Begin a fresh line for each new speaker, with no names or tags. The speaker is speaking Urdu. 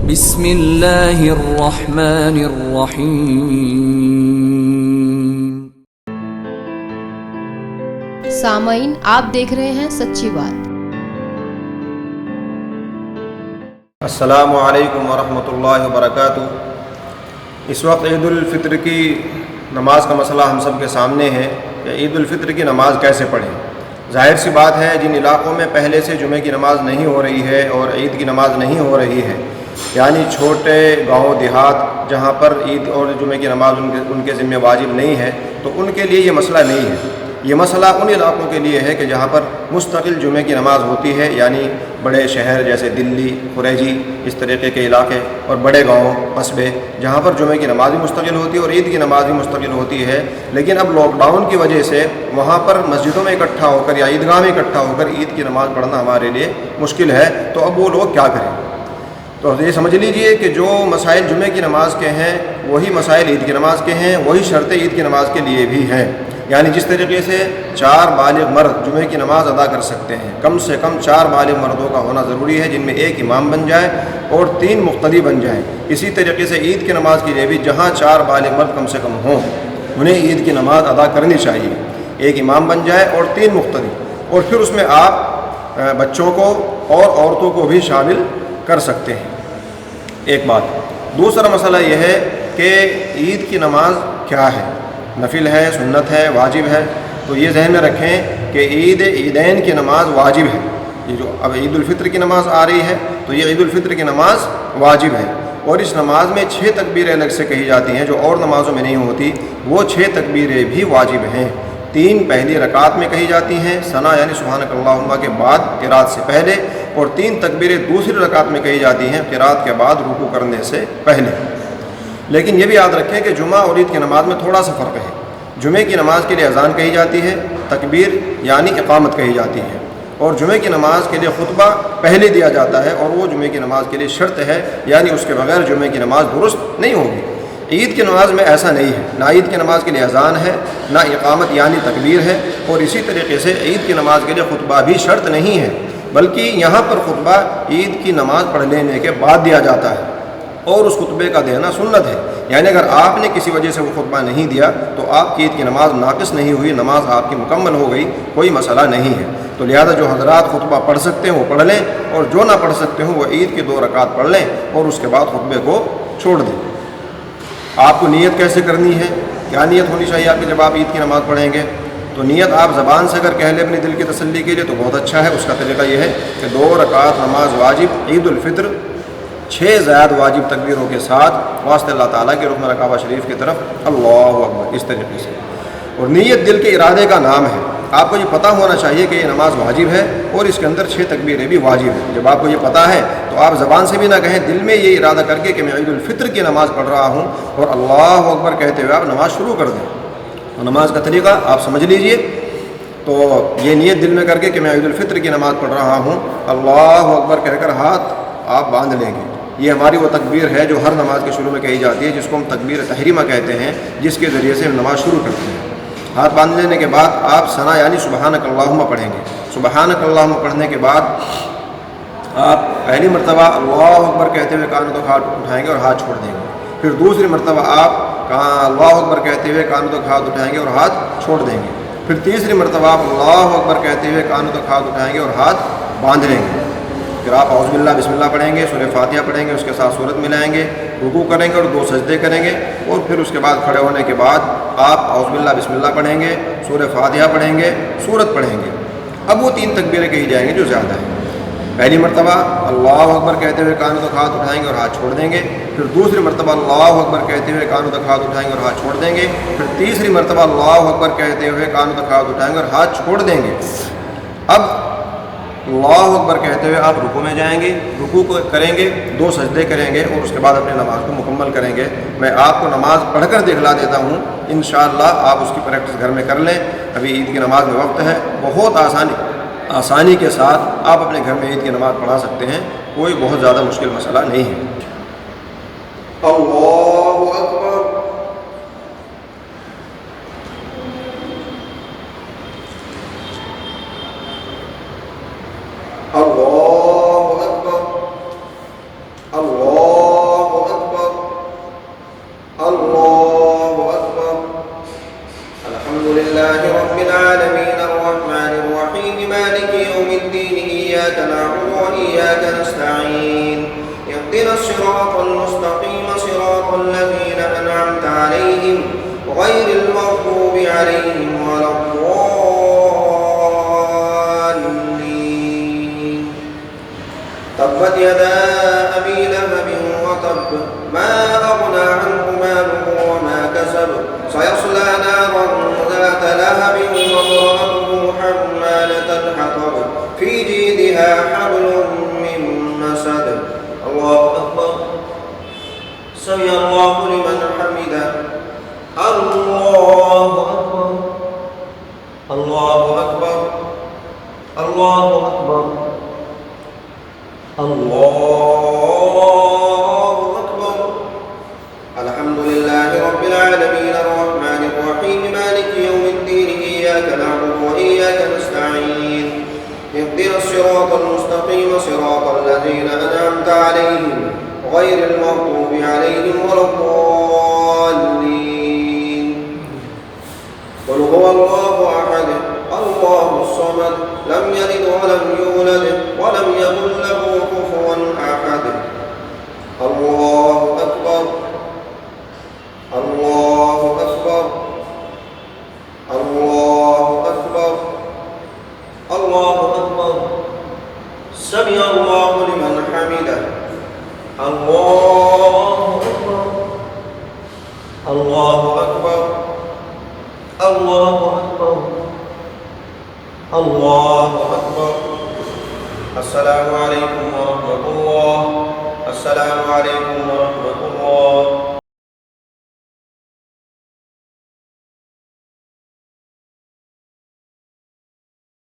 بسم اللہ الرحمن الرحیم۔
سامعین، آپ دیکھ رہے ہیں سچی بات۔
السلام علیکم ورحمۃ اللہ وبرکاتہ۔ اس وقت عید الفطر کی نماز کا مسئلہ ہم سب کے سامنے ہے کہ عید الفطر کی نماز کیسے پڑھیں۔ ظاہر سی بات ہے، جن علاقوں میں پہلے سے جمعے کی نماز نہیں ہو رہی ہے اور عید کی نماز نہیں ہو رہی ہے، یعنی چھوٹے گاؤں دیہات جہاں پر عید اور جمعے کی نماز ان کے ذمہ واجب نہیں ہے، تو ان کے لیے یہ مسئلہ نہیں ہے۔ یہ مسئلہ ان علاقوں کے لیے ہے کہ جہاں پر مستقل جمعے کی نماز ہوتی ہے، یعنی بڑے شہر جیسے دلی، قریجی، اس طریقے کے علاقے، اور بڑے گاؤں قصبے جہاں پر جمعے کی نماز بھی مستقل ہوتی ہے اور عید کی نماز بھی مستقل ہوتی ہے۔ لیکن اب لاک ڈاؤن کی وجہ سے وہاں پر مسجدوں میں اکٹھا ہو کر یا عیدگاہ میں اکٹھا ہو کر عید کی نماز پڑھنا ہمارے لیے مشکل ہے، تو اب وہ لوگ کیا کریں؟ تو یہ سمجھ لیجئے کہ جو مسائل جمعے کی نماز کے ہیں وہی مسائل عید کی نماز کے ہیں، وہی شرطیں عید کی نماز کے لیے بھی ہیں۔ یعنی جس طریقے سے 4 بالغ مرد جمعے کی نماز ادا کر سکتے ہیں، کم سے کم 4 بالغ مردوں کا ہونا ضروری ہے، جن میں ایک امام بن جائے اور 3 مقتدی بن جائیں۔ اسی طریقے سے عید کی نماز کے لیے بھی جہاں 4 بالغ مرد کم سے کم ہوں، انہیں عید کی نماز ادا کرنی چاہیے، ایک امام بن جائے اور 3 مقتدی، اور پھر اس میں آپ بچوں کو اور عورتوں کو بھی شامل کر سکتے ہیں۔ ایک بات۔ دوسرا مسئلہ یہ ہے کہ عید کی نماز کیا ہے، نفل ہے، سنت ہے، واجب ہے؟ تو یہ ذہن میں رکھیں کہ عیدین کی نماز واجب ہے۔ یہ جو اب عید الفطر کی نماز آ رہی ہے تو یہ عید الفطر کی نماز واجب ہے، اور اس نماز میں 6 تکبیریں الگ سے کہی جاتی ہیں جو اور نمازوں میں نہیں ہوتی، وہ 6 تکبیریں بھی واجب ہیں۔ 3 پہلی رکعت میں کہی جاتی ہیں، ثنا یعنی سبحانک اللہم کے بعد قرات سے پہلے، اور 3 تکبیریں دوسری رکعت میں کہی جاتی ہیں قرات کے بعد رکوع کرنے سے پہلے۔ لیکن یہ بھی یاد رکھیں کہ جمعہ اور عید کی نماز میں تھوڑا سا فرق ہے۔ جمعے کی نماز کے لیے اذان کہی جاتی ہے، تکبیر یعنی اقامت کہی جاتی ہے، اور جمعے کی نماز کے لیے خطبہ پہلے دیا جاتا ہے، اور وہ جمعے کی نماز کے لیے شرط ہے، یعنی اس کے بغیر جمعے کی نماز درست نہیں ہوگی۔ عید کی نماز میں ایسا نہیں ہے، نہ عید کی نماز کے لیے اذان ہے، نہ اقامت یعنی تکبیر ہے، اور اسی طریقے سے عید کی نماز کے لیے خطبہ بھی شرط نہیں ہے، بلکہ یہاں پر خطبہ عید کی نماز پڑھ لینے کے بعد دیا جاتا ہے، اور اس خطبے کا دینا سنت ہے۔ یعنی اگر آپ نے کسی وجہ سے وہ خطبہ نہیں دیا تو آپ کی عید کی نماز ناقص نہیں ہوئی، نماز آپ کی مکمل ہو گئی، کوئی مسئلہ نہیں ہے۔ تو لہذا جو حضرات خطبہ پڑھ سکتے ہیں وہ پڑھ لیں، اور جو نہ پڑھ سکتے ہوں وہ عید کی 2 رکعت پڑھ لیں اور اس کے بعد خطبے کو چھوڑ دیں۔ آپ کو نیت کیسے کرنی ہے، کیا نیت ہونی چاہیے آپ کی جب آپ عید کی نماز پڑھیں گے؟ تو نیت آپ زبان سے اگر کہہ لیں اپنے دل کی تسلی کے لیے تو بہت اچھا ہے۔ اس کا طریقہ یہ ہے کہ 2 رکعت نماز واجب عید الفطر 6 زائد واجب تکبیروں کے ساتھ واسطے اللہ تعالیٰ کے رکن رکعبہ شریف کی طرف اللہ اکبر، اس طریقے سے۔ اور نیت دل کے ارادے کا نام ہے۔ آپ کو یہ پتہ ہونا چاہیے کہ یہ نماز واجب ہے اور اس کے اندر 6 تکبیریں بھی واجب ہیں۔ جب آپ کو یہ پتہ ہے تو آپ زبان سے بھی نہ کہیں، دل میں یہ ارادہ کر کے کہ میں عید الفطر کی نماز پڑھ رہا ہوں، اور اللہ اکبر کہتے ہوئے آپ نماز شروع کر دیں۔ تو نماز کا طریقہ آپ سمجھ لیجئے۔ تو یہ نیت دل میں کر کے کہ میں عید الفطر کی نماز پڑھ رہا ہوں، اللہ اکبر کہہ کر ہاتھ آپ باندھ لیں گے۔ یہ ہماری وہ تکبیر ہے جو ہر نماز کے شروع میں کہی جاتی ہے، جس کو ہم تکبیر تحریمہ کہتے ہیں، جس کے ذریعے سے ہم نماز شروع کرتے ہیں۔ ہاتھ باندھ لینے کے بعد آپ ثنا یعنی سبحانک اللہم پڑھیں گے۔ سبحانک اللہم پڑھنے کے بعد آپ پہلی مرتبہ اللہ اکبر کہتے ہوئے کانوں تک ہاتھ اٹھائیں گے اور ہاتھ چھوڑ دیں گے۔ پھر دوسری مرتبہ آپ اللہ اکبر کہتے ہوئے کانوں تک ہاتھ اٹھائیں گے اور ہاتھ چھوڑ دیں گے۔ پھر تیسری مرتبہ آپ اللہ اکبر کہتے ہوئے کانوں تک ہاتھ اٹھائیں گے اور ہاتھ باندھ لیں گے۔ پھر آپ اعوذ باللہ بسم اللہ پڑھیں گے، سورہ فاتحہ پڑھیں گے، اس کے ساتھ سورت ملائیں گے، رکوع کریں گے اور 2 سجدے کریں گے، اور پھر اس کے بعد کھڑے ہونے کے بعد آپ اعوذ باللہ بسم اللہ پڑھیں گے، سورہ فاتحہ پڑھیں گے، سورت پڑھیں گے۔ اب وہ 3 تکبیریں کہی جائیں گے جو زیادہ ہیں۔ پہلی مرتبہ اللہ اکبر کہتے ہوئے کانوں تک ہاتھ اٹھائیں گے اور ہاتھ چھوڑ دیں گے۔ پھر دوسری مرتبہ اللہ اکبر کہتے ہوئے کانوں تک ہاتھ اٹھائیں گے اور ہاتھ چھوڑ دیں گے۔ پھر تیسری مرتبہ اللہ اکبر کہتے ہوئے کانوں تک ہاتھ اٹھائیں گے اور ہاتھ چھوڑ دیں گے۔ اب اللہ اکبر کہتے ہوئے آپ رکوع میں جائیں گے، رکوع کو کریں گے، 2 سجدے کریں گے، اور اس کے بعد اپنی نماز کو مکمل کریں گے۔ میں آپ کو نماز پڑھ کر دکھلا دیتا ہوں، انشاءاللہ آپ اس کی پریکٹس گھر میں کر لیں۔ ابھی عید کی نماز میں وقت ہے، بہت آسانی کے ساتھ آپ اپنے گھر میں عید کی نماز پڑھا سکتے ہیں، کوئی بہت زیادہ مشکل مسئلہ نہیں ہے۔ اللہ اکبر، اللہ اکبر، اللہ الذين أنعمت عليهم غير المغضوب عليهم ولا الضالين. تبت يدا أبي لهب وتب ما أغنى عنه ماله وما كسب سيصلى نارا ذات لهب وامرأته حمالة الحطب في جيدها حبل من مسد. الله أكبر. سمع الله لمن حمده. الله أكبر. الله أكبر. الله أكبر. الله أكبر. الحمد لله رب العالمين الرحمن الرحيم مالك يوم الدين إياك نعبد وإياك نستعين اهدنا الصراط المستقيم صراط الذين أنعمت عليهم غير المغضوب عليهم ولا الضالين. قل هو الله أحد الله الصمد لم يلد ولم يولد ولم يكن له كفوا أحد. الله أكبر. الله أكبر. الله أكبر. الله أكبر. سمع الله لمن حمده. الله أكبر. الله أكبر. الله أكبر. الله أكبر. السلام عليكم ورحمة الله. السلام عليكم ورحمة